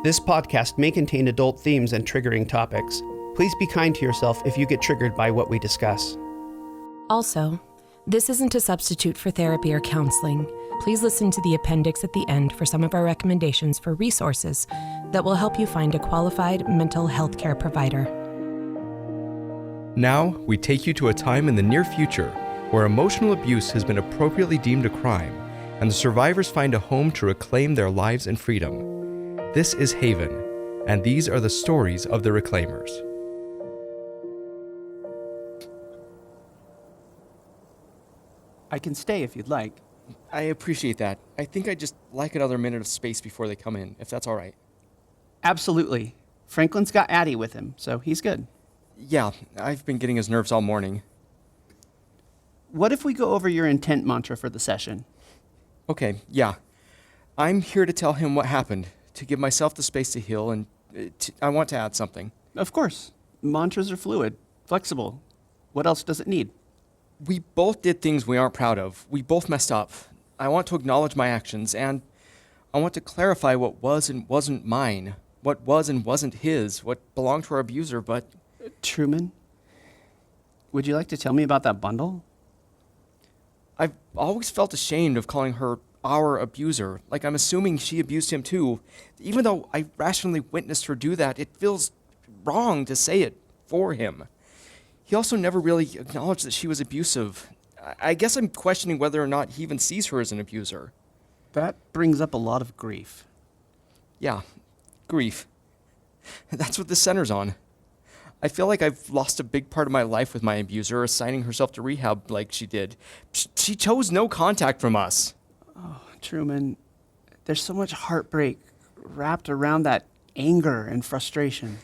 This podcast may contain adult themes and triggering topics. Please be kind to yourself if you get triggered by what we discuss. Also, this isn't a substitute for therapy or counseling. Please listen to the appendix at the end for some of our recommendations for resources that will help you find a qualified mental health care provider. Now, we take you to a time in the near future where emotional abuse has been appropriately deemed a crime, and the survivors find a home to reclaim their lives and freedom. This is Haven, and these are the stories of the Reclaimers. I can stay if you'd like. I appreciate that. I think I'd just like another minute of space before they come in, if that's all right. Absolutely. Franklin's got Attie with him, so he's good. Yeah, I've been getting his nerves all morning. What if we go over your intent mantra for the session? Okay, yeah. I'm here to tell him what happened, to give myself the space to heal, and I want to add something. Of course. Mantras are fluid, flexible. What else does it need? We both did things we aren't proud of. We both messed up. I want to acknowledge my actions, and I want to clarify what was and wasn't mine, what was and wasn't his, what belonged to our abuser, but... Truman, would you like to tell me about that bundle? I've always felt ashamed of calling her our abuser, like I'm assuming she abused him too. Even though I rationally witnessed her do that, it feels wrong to say it for him. He also never really acknowledged that she was abusive. I guess I'm questioning whether or not he even sees her as an abuser. That brings up a lot of grief. Yeah, grief. That's what this centers on. I feel like I've lost a big part of my life with my abuser, assigning herself to rehab like she did. She chose no contact from us. Oh, Truman, there's so much heartbreak wrapped around that anger and frustration.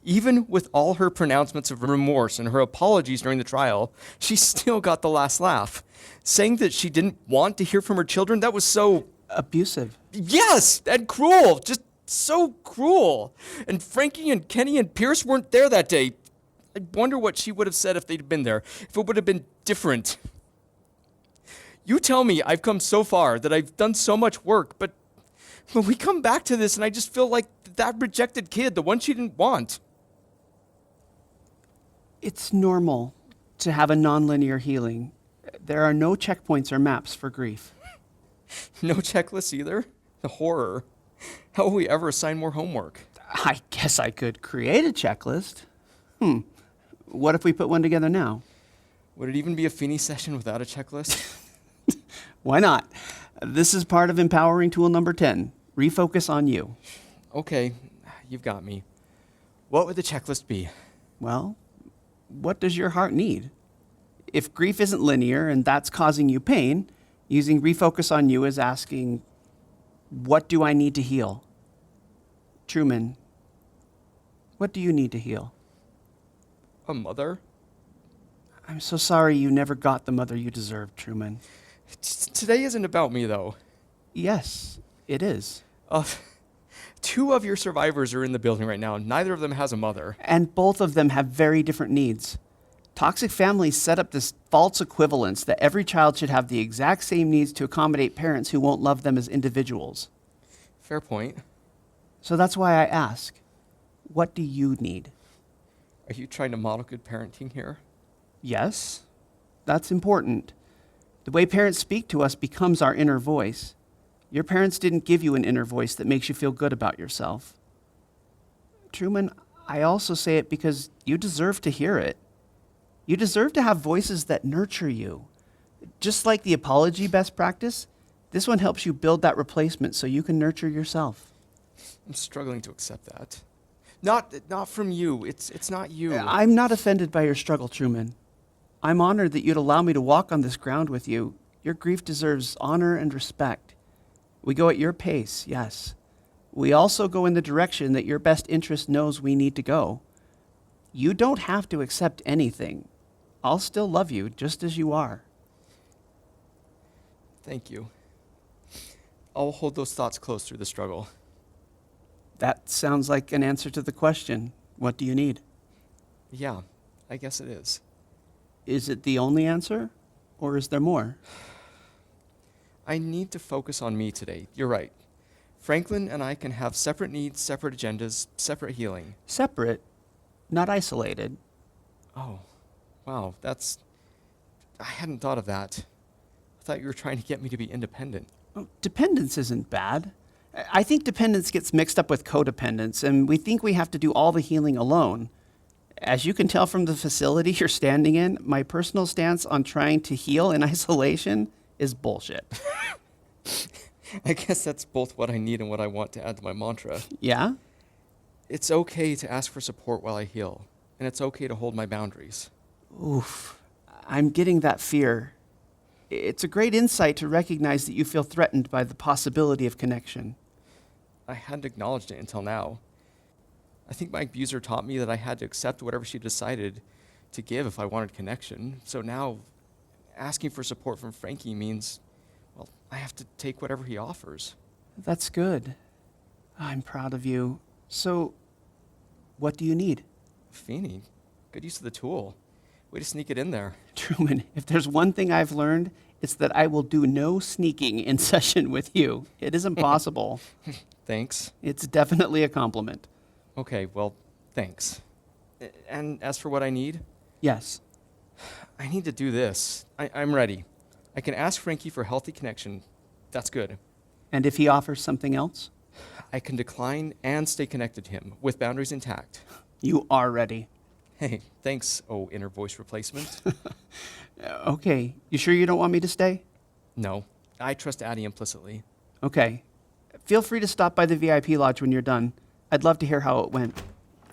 Even with all her pronouncements of remorse and her apologies during the trial, she still got the last laugh. Saying that she didn't want to hear from her children, that was so... abusive. Yes, and cruel. Just so cruel. And Frankie and Kenny and Pierce weren't there that day. I wonder what she would have said if they'd been there, if it would have been different. You tell me I've come so far, that I've done so much work, but when we come back to this and I just feel like that rejected kid, the one she didn't want. It's normal to have a nonlinear healing. There are no checkpoints or maps for grief. No checklists either? The horror. How will we ever assign more homework? I guess I could create a checklist. What if we put one together now? Would it even be a Pheeny session without a checklist? Why not? This is part of empowering tool number 10. Refocus on you. Okay, you've got me. What would the checklist be? Well, what does your heart need? If grief isn't linear and that's causing you pain, using refocus on you is asking, what do I need to heal? Truman, what do you need to heal? A mother? I'm so sorry you never got the mother you deserved, Truman. Today isn't about me, though. Yes, it is. Two of your survivors are in the building right now. Neither of them has a mother. And both of them have very different needs. Toxic families set up this false equivalence that every child should have the exact same needs to accommodate parents who won't love them as individuals. Fair point. So that's why I ask, what do you need? Are you trying to model good parenting here? Yes, that's important. The way parents speak to us becomes our inner voice. Your parents didn't give you an inner voice that makes you feel good about yourself. Truman, I also say it because you deserve to hear it. You deserve to have voices that nurture you. Just like the apology best practice, this one helps you build that replacement so you can nurture yourself. I'm struggling to accept that. Not from you. It's not you. I'm not offended by your struggle, Truman. I'm honored that you'd allow me to walk on this ground with you. Your grief deserves honor and respect. We go at your pace, yes. We also go in the direction that your best interest knows we need to go. You don't have to accept anything. I'll still love you just as you are. Thank you. I'll hold those thoughts close through the struggle. That sounds like an answer to the question. What do you need? Yeah, I guess it is. Is it the only answer, or is there more? I need to focus on me today. You're right. Franklin and I can have separate needs, separate agendas, separate healing. Separate, not isolated. Oh, wow, I hadn't thought of that. I thought you were trying to get me to be independent. Oh, dependence isn't bad. I think dependence gets mixed up with codependence, and we think we have to do all the healing alone. As you can tell from the facility you're standing in, my personal stance on trying to heal in isolation is bullshit. I guess that's both what I need and what I want to add to my mantra. Yeah? It's okay to ask for support while I heal, and it's okay to hold my boundaries. Oof. I'm getting that fear. It's a great insight to recognize that you feel threatened by the possibility of connection. I hadn't acknowledged it until now. I think my abuser taught me that I had to accept whatever she decided to give if I wanted connection. So now, asking for support from Frankie means, well, I have to take whatever he offers. That's good. I'm proud of you. So, what do you need? Pheeny, good use of the tool. Way to sneak it in there. Truman, if there's one thing I've learned, it's that I will do no sneaking in session with you. It isn't possible. Thanks. It's definitely a compliment. Okay, well, thanks. And as for what I need, Yes. I need to do this. I'm ready. I can ask Frankie for healthy connection. That's good. And if he offers something else? I can decline and stay connected to him with boundaries intact. You are ready. Hey, thanks, oh inner voice replacement. Okay. You sure you don't want me to stay? No, I trust Attie implicitly. Okay. Feel free to stop by the VIP lodge when you're done. I'd love to hear how it went.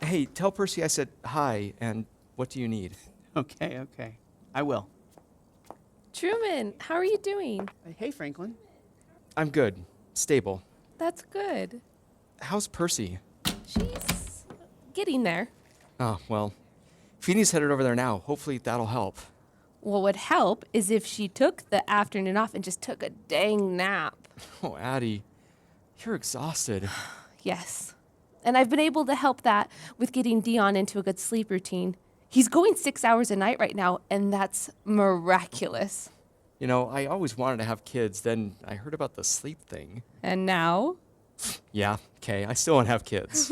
Hey, tell Percy I said hi, and what do you need? Okay. I will. Truman, how are you doing? Hey, Franklin. I'm good. Stable. That's good. How's Percy? She's getting there. Oh, well, Pheeny's headed over there now. Hopefully that'll help. What would help is if she took the afternoon off and just took a dang nap. Oh, Attie, you're exhausted. Yes. And I've been able to help that with getting Dion into a good sleep routine. He's going 6 hours a night right now, and that's miraculous. You know, I always wanted to have kids, then I heard about the sleep thing. And now? Yeah, okay, I still don't have kids.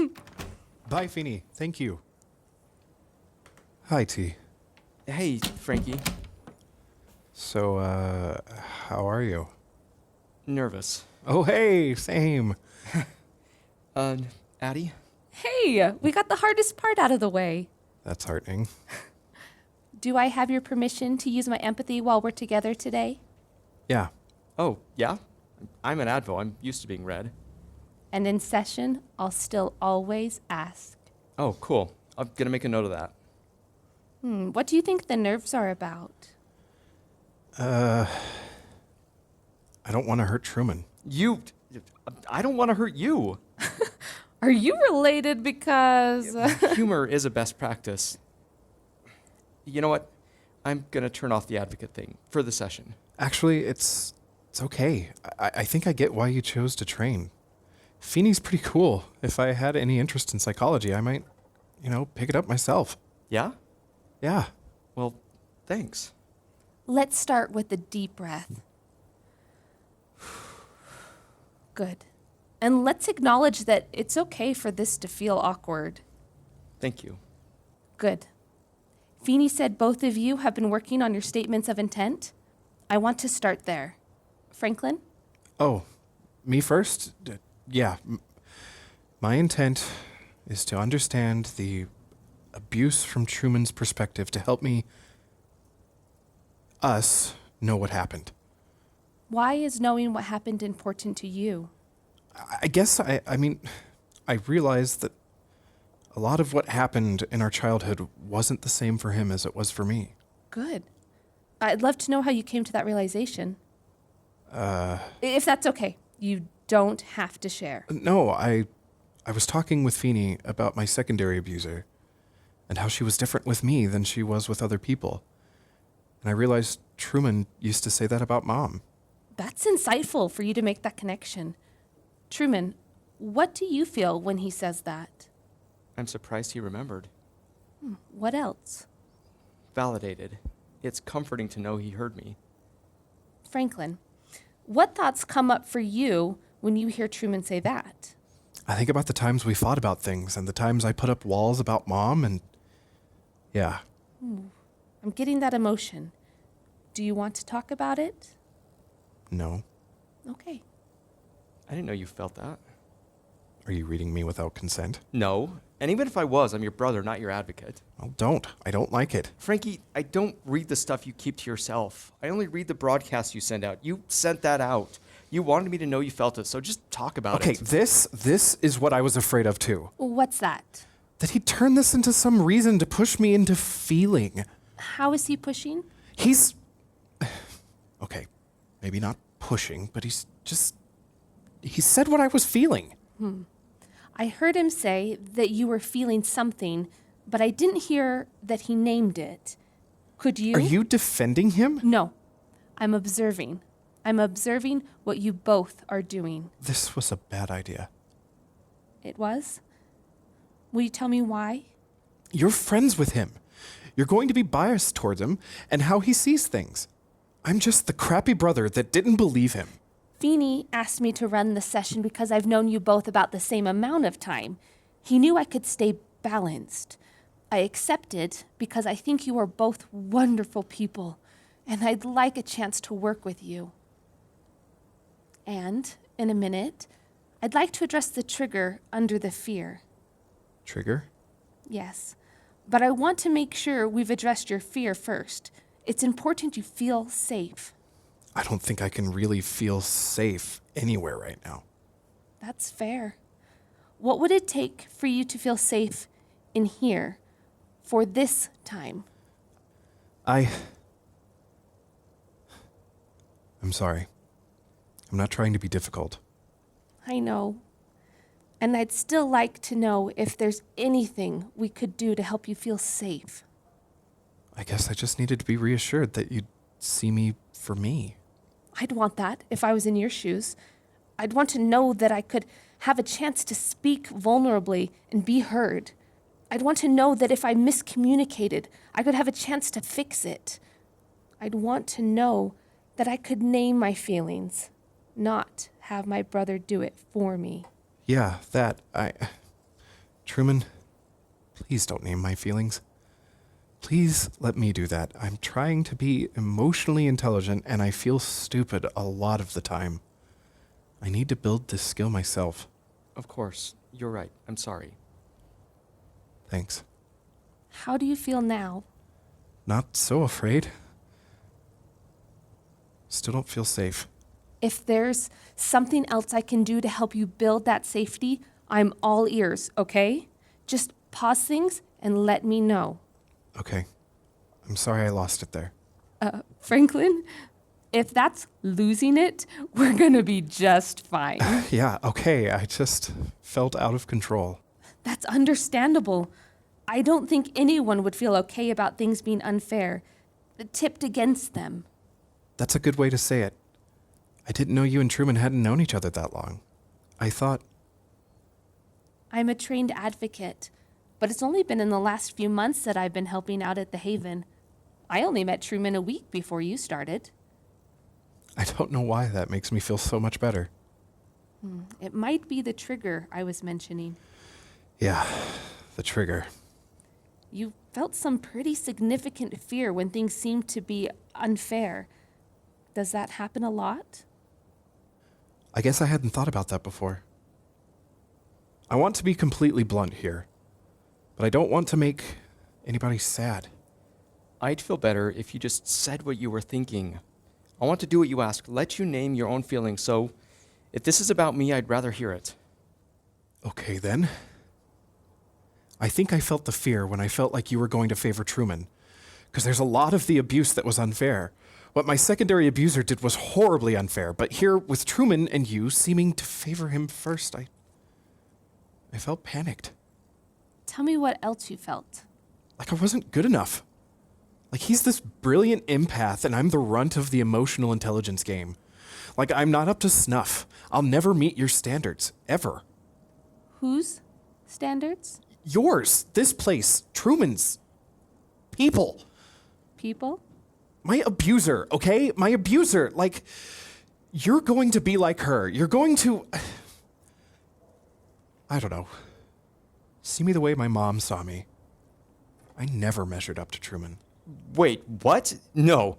Bye, Pheeny. Thank you. Hi, T. Hey, Frankie. So, how are you? Nervous. Oh, hey, same. Attie? Hey, we got the hardest part out of the way. That's heartening. Do I have your permission to use my empathy while we're together today? Yeah. Oh, yeah? I'm an Advo. I'm used to being read. And in session, I'll still always ask. Oh, cool. I'm gonna make a note of that. What do you think the nerves are about? I don't want to hurt Truman. I don't want to hurt you. Are you related because... Humor is a best practice. You know what? I'm gonna turn off the advocate thing for the session. Actually, it's okay. I think I get why you chose to train. Pheeny's pretty cool. If I had any interest in psychology, I might, pick it up myself. Yeah? Yeah. Well, thanks. Let's start with a deep breath. Good. And let's acknowledge that it's okay for this to feel awkward. Thank you. Good. Pheeny said both of you have been working on your statements of intent. I want to start there. Franklin? Oh, me first? Yeah. My intent is to understand the abuse from Truman's perspective to help us know what happened. Why is knowing what happened important to you? I guess, I realized that a lot of what happened in our childhood wasn't the same for him as it was for me. Good. I'd love to know how you came to that realization. If that's okay. You don't have to share. No, I was talking with Pheeny about my secondary abuser and how she was different with me than she was with other people. And I realized Truman used to say that about Mom. That's insightful for you to make that connection. Truman, what do you feel when he says that? I'm surprised he remembered. What else? Validated. It's comforting to know he heard me. Franklin, what thoughts come up for you when you hear Truman say that? I think about the times we fought about things and the times I put up walls about Mom and... Yeah. I'm getting that emotion. Do you want to talk about it? No. Okay. I didn't know you felt that. Are you reading me without consent? No. And even if I was, I'm your brother, not your advocate. Well, don't. I don't like it. Frankie, I don't read the stuff you keep to yourself. I only read the broadcasts you send out. You sent that out. You wanted me to know you felt it, so just talk about Okay, it. this is what I was afraid of too. What's that? That he'd turn this into some reason to push me into feeling. How is he pushing? He's... Okay, maybe not pushing, but he's just... He said what I was feeling. I heard him say that you were feeling something, but I didn't hear that he named it. Could you? Are you defending him? No. I'm observing. I'm observing what you both are doing. This was a bad idea. It was? Will you tell me why? You're friends with him. You're going to be biased towards him and how he sees things. I'm just the crappy brother that didn't believe him. Pheeny asked me to run the session because I've known you both about the same amount of time. He knew I could stay balanced. I accepted because I think you are both wonderful people, and I'd like a chance to work with you. And, in a minute, I'd like to address the trigger under the fear. Trigger? Yes, but I want to make sure we've addressed your fear first. It's important you feel safe. I don't think I can really feel safe anywhere right now. That's fair. What would it take for you to feel safe in here for this time? I'm sorry. I'm not trying to be difficult. I know. And I'd still like to know if there's anything we could do to help you feel safe. I guess I just needed to be reassured that you'd see me for me. I'd want that if I was in your shoes. I'd want to know that I could have a chance to speak vulnerably and be heard. I'd want to know that if I miscommunicated, I could have a chance to fix it. I'd want to know that I could name my feelings, not have my brother do it for me. Yeah, Truman, please don't name my feelings. Please let me do that. I'm trying to be emotionally intelligent and I feel stupid a lot of the time. I need to build this skill myself. Of course. You're right. I'm sorry. Thanks. How do you feel now? Not so afraid. Still don't feel safe. If there's something else I can do to help you build that safety, I'm all ears, okay? Just pause things and let me know. Okay. I'm sorry I lost it there. Franklin, if that's losing it, we're gonna be just fine. Yeah, okay. I just felt out of control. That's understandable. I don't think anyone would feel okay about things being unfair, tipped against them. That's a good way to say it. I didn't know you and Truman hadn't known each other that long. I thought... I'm a trained advocate, but it's only been in the last few months that I've been helping out at the Haven. I only met Truman a week before you started. I don't know why that makes me feel so much better. It might be the trigger I was mentioning. Yeah, the trigger. You felt some pretty significant fear when things seemed to be unfair. Does that happen a lot? I guess I hadn't thought about that before. I want to be completely blunt here, but I don't want to make anybody sad. I'd feel better if you just said what you were thinking. I want to do what you ask, let you name your own feelings, so if this is about me, I'd rather hear it. Okay, then. I think I felt the fear when I felt like you were going to favor Truman, because there's a lot of the abuse that was unfair. What my secondary abuser did was horribly unfair, but here, with Truman and you seeming to favor him first, I felt panicked. Tell me what else you felt. Like I wasn't good enough. Like he's this brilliant empath and I'm the runt of the emotional intelligence game. Like I'm not up to snuff. I'll never meet your standards, ever. Whose standards? Yours, this place, Truman's. People. People? My abuser, okay? My abuser. Like, You're going to be like her. You're going to... I don't know. See me the way my mom saw me. I never measured up to Truman. Wait, what? No.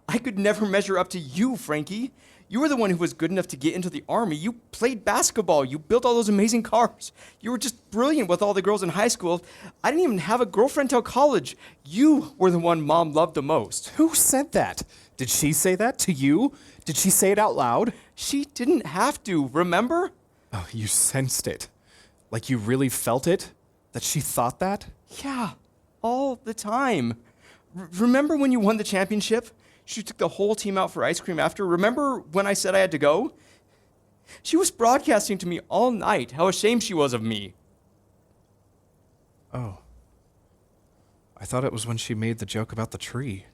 I could never measure up to you, Frankie. You were the one who was good enough to get into the army. You played basketball. You built all those amazing cars. You were just brilliant with all the girls in high school. I didn't even have a girlfriend till college. You were the one Mom loved the most. Who said that? Did she say that to you? Did she say it out loud? She didn't have to, remember? Oh, you sensed it. Like you really felt it? That she thought that? Yeah, all the time. Remember when you won the championship? She took the whole team out for ice cream after. Remember when I said I had to go? She was broadcasting to me all night how ashamed she was of me. Oh. I thought it was when she made the joke about the tree.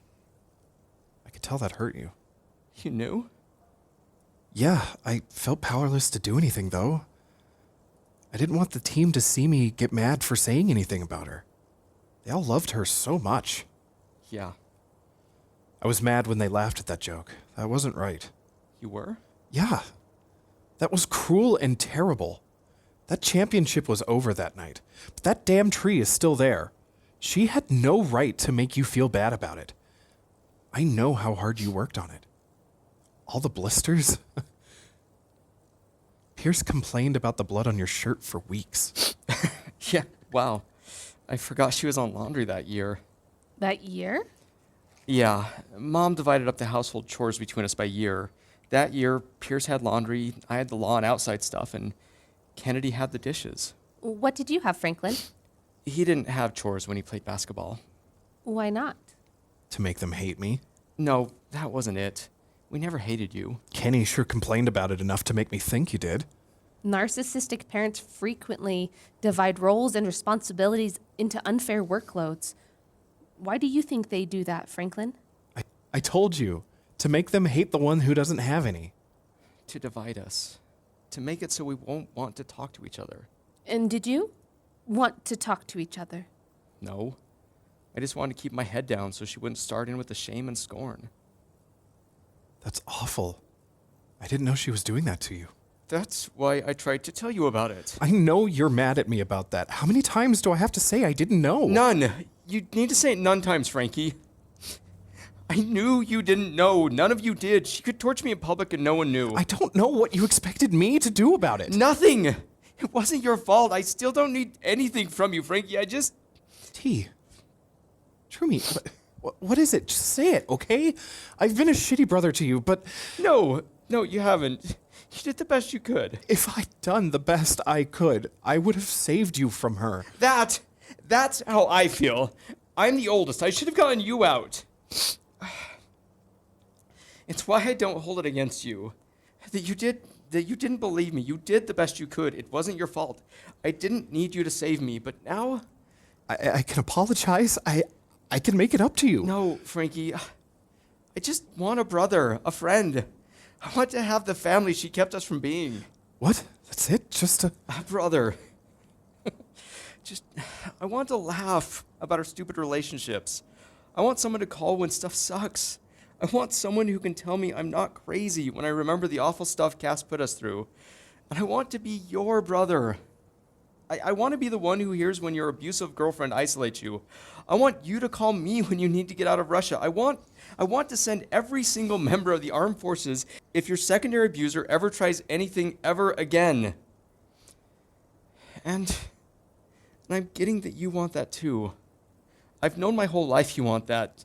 I could tell that hurt you. You knew? Yeah, I felt powerless to do anything, though. I didn't want the team to see me get mad for saying anything about her. They all loved her so much. Yeah. I was mad when they laughed at that joke. That wasn't right. You were? Yeah. That was cruel and terrible. That championship was over that night. But that damn tree is still there. She had no right to make you feel bad about it. I know how hard you worked on it. All the blisters. Pierce complained about the blood on your shirt for weeks. Yeah, wow. I forgot she was on laundry that year. That year? Yeah, Mom divided up the household chores between us by year. That year, Pierce had laundry, I had the lawn outside stuff, and Kennedy had the dishes. What did you have, Franklin? He didn't have chores when he played basketball. Why not? To make them hate me. No, that wasn't it. We never hated you. Kenny sure complained about it enough to make me think you did. Narcissistic parents frequently divide roles and responsibilities into unfair workloads. Why do you think they do that, Franklin? I told you. To make them hate the one who doesn't have any. To divide us. To make it so we won't want to talk to each other. And did you want to talk to each other? No. I just wanted to keep my head down so she wouldn't start in with the shame and scorn. That's awful. I didn't know she was doing that to you. That's why I tried to tell you about it. I know you're mad at me about that. How many times do I have to say I didn't know? None. You need to say it none times, Frankie. I knew you didn't know. None of you did. She could torch me in public and no one knew. I don't know what you expected me to do about it. Nothing. It wasn't your fault. I still don't need anything from you, Frankie. I just... T. Trumi, what is it? Just say it, okay? I've been a shitty brother to you, but... No, you haven't. You did the best you could. If I'd done the best I could, I would have saved you from her. That's how I feel. I'm the oldest. I should have gotten you out. It's why I don't hold it against you. That you didn't believe me. You did the best you could. It wasn't your fault. I didn't need you to save me, but now... I can apologize. I can make it up to you. No, Frankie. I just want a brother, a friend. I want to have the family she kept us from being. What? That's it? Just a brother. I want to laugh about our stupid relationships. I want someone to call when stuff sucks. I want someone who can tell me I'm not crazy when I remember the awful stuff Cass put us through. And I want to be your brother. I want to be the one who hears when your abusive girlfriend isolates you. I want you to call me when you need to get out of Russia. I want to send every single member of the armed forces if your secondary abuser ever tries anything ever again. And I'm getting that you want that too. I've known my whole life you want that.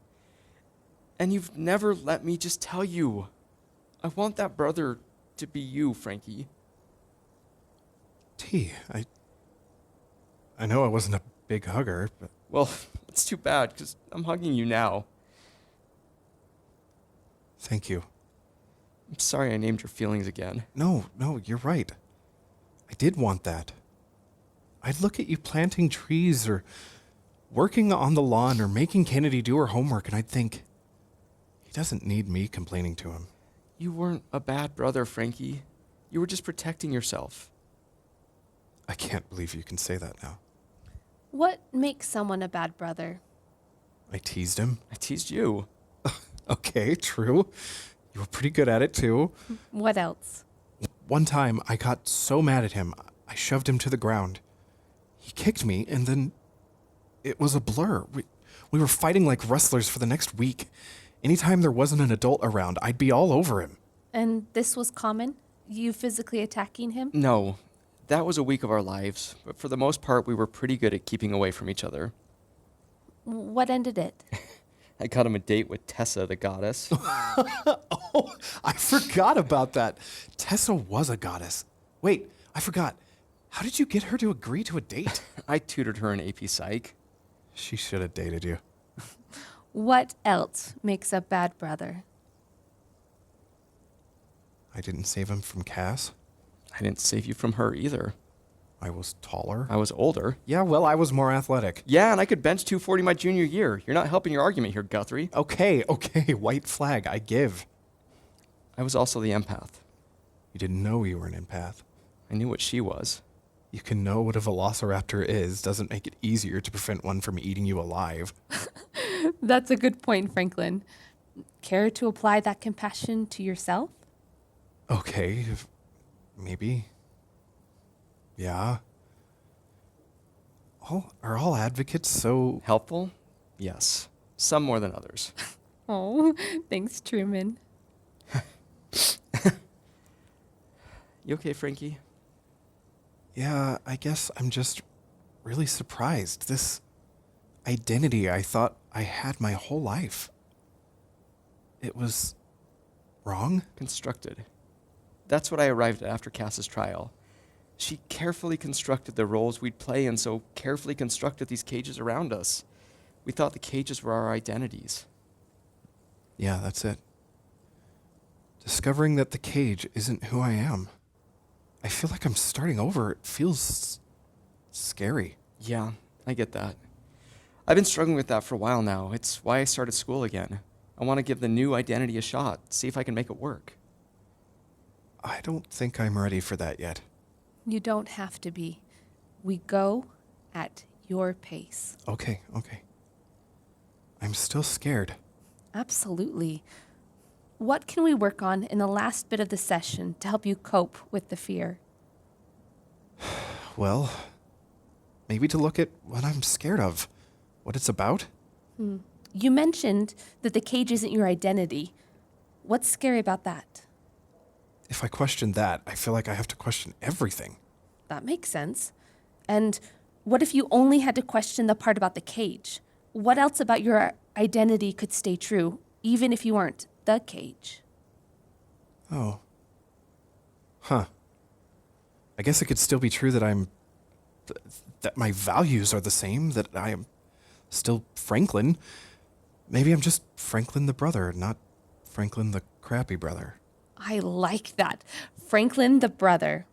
And you've never let me just tell you. I want that brother to be you, Frankie. T, I know I wasn't a big hugger, but... Well, it's too bad, because I'm hugging you now. Thank you. I'm sorry I named your feelings again. No, you're right. I did want that. I'd look at you planting trees or working on the lawn or making Kennedy do her homework, and I'd think, he doesn't need me complaining to him. You weren't a bad brother, Frankie. You were just protecting yourself. I can't believe you can say that now. What makes someone a bad brother? I teased him. I teased you. Okay, true. You were pretty good at it, too. What else? One time, I got so mad at him, I shoved him to the ground. He kicked me, and then it was a blur. We were fighting like wrestlers for the next week. Anytime there wasn't an adult around, I'd be all over him. And this was common? You physically attacking him? No, that was a week of our lives, but for the most part, we were pretty good at keeping away from each other. What ended it? I got him a date with Tessa, the goddess. Oh, I forgot about that. Tessa was a goddess. Wait, I forgot. How did you get her to agree to a date? I tutored her in AP Psych. She should have dated you. What else makes a bad brother? I didn't save him from Cass. I didn't save you from her either. I was taller. I was older. Yeah, well, I was more athletic. Yeah, and I could bench 240 my junior year. You're not helping your argument here, Guthrie. Okay, white flag, I give. I was also the empath. You didn't know you were an empath. I knew what she was. You can know what a velociraptor is, doesn't make it easier to prevent one from eating you alive. That's a good point, Franklin. Care to apply that compassion to yourself? Okay, maybe. Yeah. Are all advocates so... Helpful? Yes. Some more than others. Oh, thanks, Truman. You okay, Frankie? Yeah, I guess I'm just really surprised. This identity I thought I had my whole life. It was wrong? Constructed. That's what I arrived at after Cass's trial. She carefully constructed the roles we'd play and so carefully constructed these cages around us. We thought the cages were our identities. Yeah, that's it. Discovering that the cage isn't who I am. I feel like I'm starting over. It feels scary. Yeah, I get that. I've been struggling with that for a while now. It's why I started school again. I want to give the new identity a shot, see if I can make it work. I don't think I'm ready for that yet. You don't have to be. We go at your pace. Okay. I'm still scared. Absolutely. What can we work on in the last bit of the session to help you cope with the fear? Well, maybe to look at what I'm scared of, what it's about. You mentioned that the cage isn't your identity. What's scary about that? If I question that, I feel like I have to question everything. That makes sense. And what if you only had to question the part about the cage? What else about your identity could stay true, even if you weren't the cage? Oh. Huh. I guess it could still be true that that my values are the same, that I am still Franklin. Maybe I'm just Franklin the brother, not Franklin the crappy brother. I like that. Franklin the brother.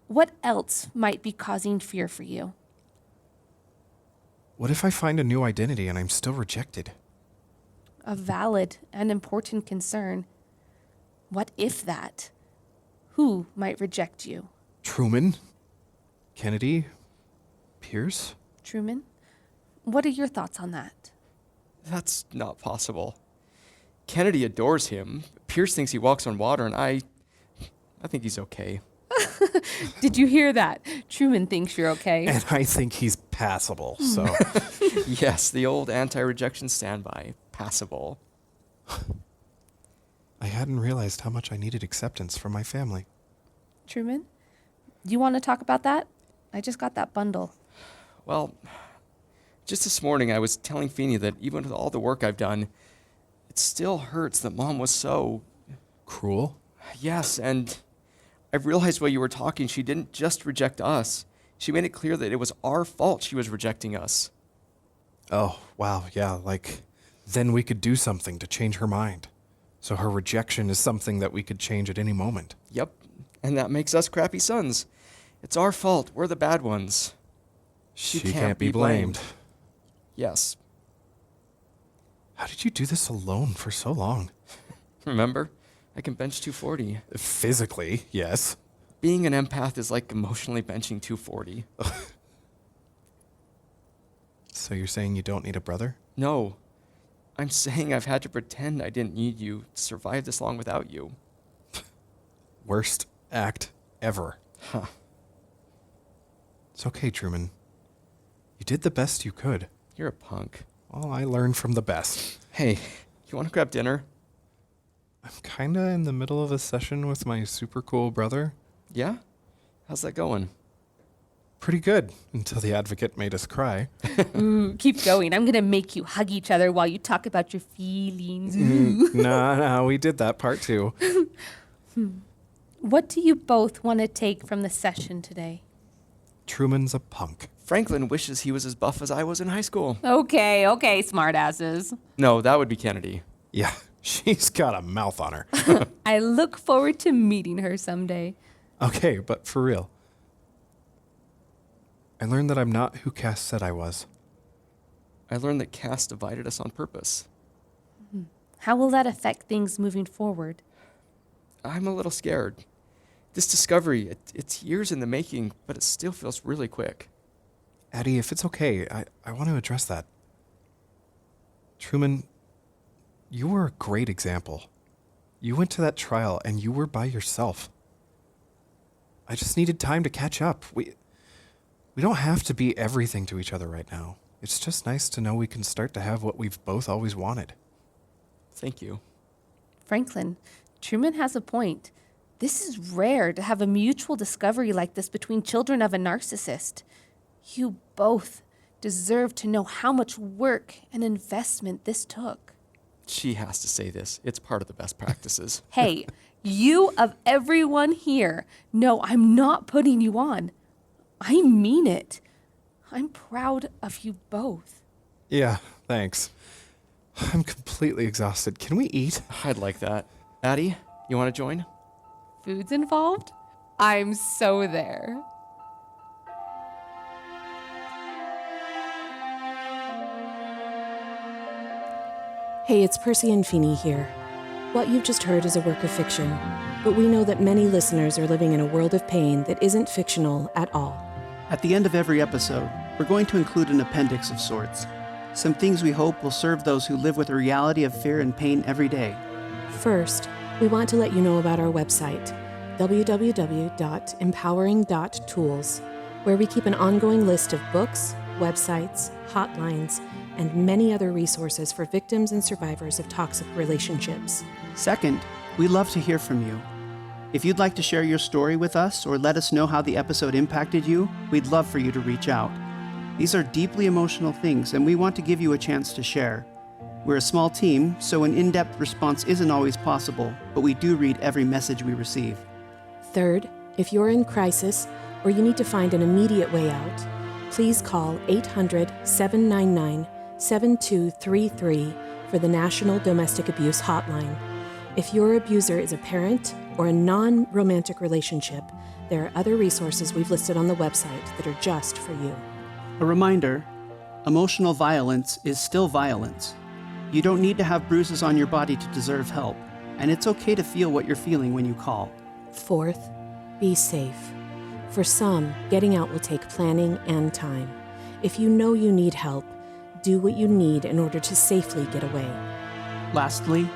What else might be causing fear for you? What if I find a new identity and I'm still rejected? A valid and important concern. What if that? Who might reject you? Truman? Kennedy? Pierce? Truman? What are your thoughts on that? That's not possible. Kennedy adores him. Pierce thinks he walks on water, and I think he's okay. Did you hear that? Truman thinks you're okay. And I think he's passable, so... Yes, the old anti-rejection standby. Passable. I hadn't realized how much I needed acceptance from my family. Truman, do you want to talk about that? I just got that bundle. Well, just this morning I was telling Pheeny that even with all the work I've done, it still hurts that Mom was so... Cruel? Yes, and I've realized while you were talking, she didn't just reject us. She made it clear that it was our fault she was rejecting us. Oh, wow, yeah, like, then we could do something to change her mind. So her rejection is something that we could change at any moment. Yep, and that makes us crappy sons. It's our fault. We're the bad ones. She can't be blamed. Yes. How did you do this alone for so long? Remember? I can bench 240. Physically, yes. Being an empath is like emotionally benching 240. So you're saying you don't need a brother? No. I'm saying I've had to pretend I didn't need you to survive this long without you. Worst act ever. Huh. It's okay, Truman. You did the best you could. You're a punk. Well, I learned from the best. Hey, you want to grab dinner? I'm kinda in the middle of a session with my super cool brother. Yeah? How's that going? Pretty good, until the advocate made us cry. Ooh, keep going. I'm going to make you hug each other while you talk about your feelings. Nah, we did that part too. What do you both want to take from the session today? Truman's a punk. Franklin wishes he was as buff as I was in high school. Okay, smartasses. No, that would be Kennedy. Yeah, she's got a mouth on her. I look forward to meeting her someday. Okay, but for real. I learned that I'm not who Cass said I was. I learned that Cass divided us on purpose. How will that affect things moving forward? I'm a little scared. This discovery, it's years in the making, but it still feels really quick. Attie, if it's okay, I want to address that. Truman, you were a great example. You went to that trial and you were by yourself. I just needed time to catch up. We don't have to be everything to each other right now. It's just nice to know we can start to have what we've both always wanted. Thank you. Franklin, Truman has a point. This is rare to have a mutual discovery like this between children of a narcissist. You both deserve to know how much work and investment this took. She has to say this. It's part of the best practices. Hey, you of everyone here, no, I'm not putting you on. I mean it. I'm proud of you both. Yeah, thanks. I'm completely exhausted. Can we eat? I'd like that. Attie, you want to join? Food's involved? I'm so there. Hey, it's Percy and Pheeny here. What you've just heard is a work of fiction, but we know that many listeners are living in a world of pain that isn't fictional at all. At the end of every episode, we're going to include an appendix of sorts. Some things we hope will serve those who live with a reality of fear and pain every day. First, we want to let you know about our website, www.empowering.tools, where we keep an ongoing list of books, websites, hotlines, and many other resources for victims and survivors of toxic relationships. Second, we love to hear from you. If you'd like to share your story with us or let us know how the episode impacted you, we'd love for you to reach out. These are deeply emotional things, and we want to give you a chance to share. We're a small team, so an in-depth response isn't always possible, but we do read every message we receive. Third, if you're in crisis or you need to find an immediate way out, please call 800-799-7233 for the National Domestic Abuse Hotline. If your abuser is a parent or a non-romantic relationship, there are other resources we've listed on the website that are just for you. A reminder, emotional violence is still violence. You don't need to have bruises on your body to deserve help, and it's okay to feel what you're feeling when you call. Fourth, be safe. For some, getting out will take planning and time. If you know you need help, do what you need in order to safely get away. Lastly,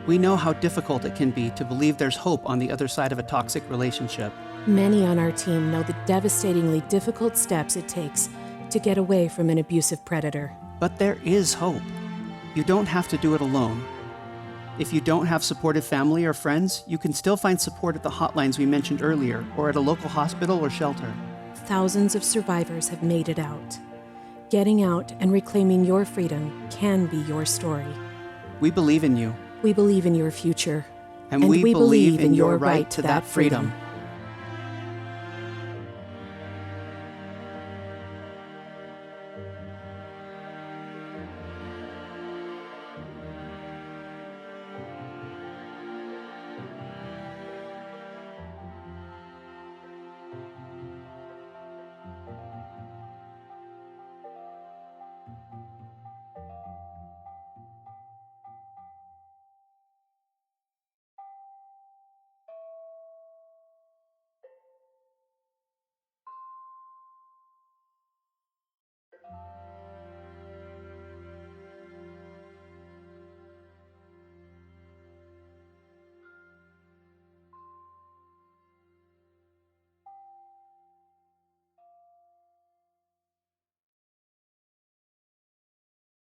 we know how difficult it can be to believe there's hope on the other side of a toxic relationship. Many on our team know the devastatingly difficult steps it takes to get away from an abusive predator. But there is hope. You don't have to do it alone. If you don't have supportive family or friends, you can still find support at the hotlines we mentioned earlier or at a local hospital or shelter. Thousands of survivors have made it out. Getting out and reclaiming your freedom can be your story. We believe in you. We believe in your future. And we believe in your right to that freedom.